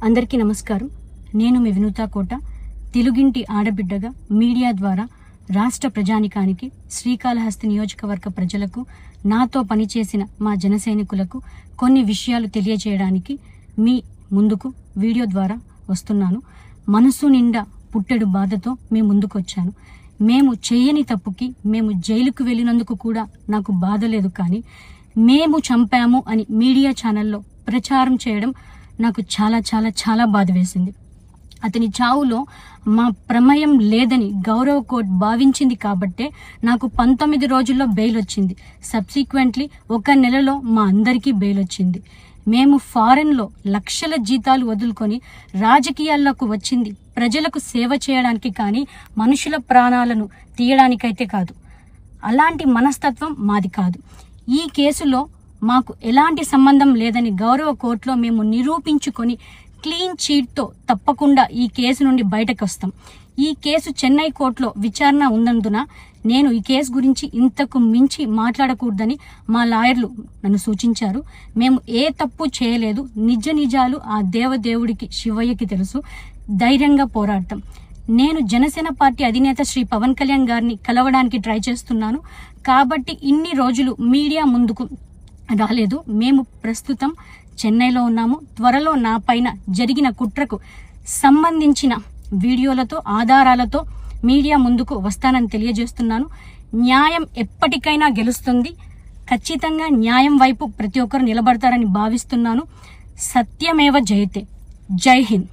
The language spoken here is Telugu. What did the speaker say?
అందరికీ నమస్కారం. నేను మీ వినూతా కోట, తెలుగింటి ఆడబిడ్డగా మీడియా ద్వారా రాష్ట్ర ప్రజానికానికి, శ్రీకాళహస్తి నియోజకవర్గ ప్రజలకు, నాతో పనిచేసిన మా జనసైనికులకు కొన్ని విషయాలు తెలియజేయడానికి మీ ముందుకు వీడియో ద్వారా వస్తున్నాను. మనసు నిండా పుట్టెడు బాధతో మీ ముందుకు వచ్చాను. మేము చేయని తప్పుకి మేము జైలుకు వెళ్ళినందుకు కూడా నాకు బాధ లేదు, కానీ మేము చంపాము అని మీడియా ఛానల్లో ప్రచారం చేయడం నాకు చాలా చాలా చాలా బాధ వేసింది. అతని చావులో మా ప్రమేయం లేదని గౌరవ కోర్టు భావించింది కాబట్టే నాకు 19 రోజుల్లో బెయిల్ వచ్చింది. సబ్సిక్వెంట్లీ 1 నెలలో మా అందరికీ బెయిల్ వచ్చింది. మేము ఫారెన్లో లక్షల జీతాలు వదులుకొని రాజకీయాల్లోకి వచ్చింది ప్రజలకు సేవ చేయడానికి, కానీ మనుషుల ప్రాణాలను తీయడానికైతే కాదు. అలాంటి మనస్తత్వం మాది కాదు. ఈ కేసులో మాకు ఎలాంటి సంబంధం లేదని గౌరవ కోర్టులో మేము నిరూపించుకొని క్లీన్ చీట్తో తప్పకుండా ఈ కేసు నుండి బయటకు వస్తాం. ఈ కేసు చెన్నై కోర్టులో విచారణ ఉన్నందున నేను ఈ కేసు గురించి ఇంతకు మించి మాట్లాడకూడదని మా లాయర్లు నన్ను సూచించారు. మేము ఏ తప్పు చేయలేదు. నిజాలు ఆ దేవదేవుడికి, శివయ్యకి తెలుసు. ధైర్యంగా పోరాడతాం. నేను జనసేన పార్టీ అధినేత శ్రీ పవన్ కళ్యాణ్ గారిని కలవడానికి ట్రై చేస్తున్నాను కాబట్టి ఇన్ని రోజులు మీడియా ముందుకు రాలేదు. మేము ప్రస్తుతం చెన్నైలో ఉన్నాము. త్వరలో నా పైన జరిగిన కుట్రకు సంబంధించిన వీడియోలతో, ఆధారాలతో మీడియా ముందుకు వస్తానని తెలియజేస్తున్నాను. న్యాయం ఎప్పటికైనా గెలుస్తుంది. ఖచ్చితంగా న్యాయం వైపు ప్రతి ఒక్కరు నిలబడతారని భావిస్తున్నాను. సత్యమేవ జయతే. జై హింద్.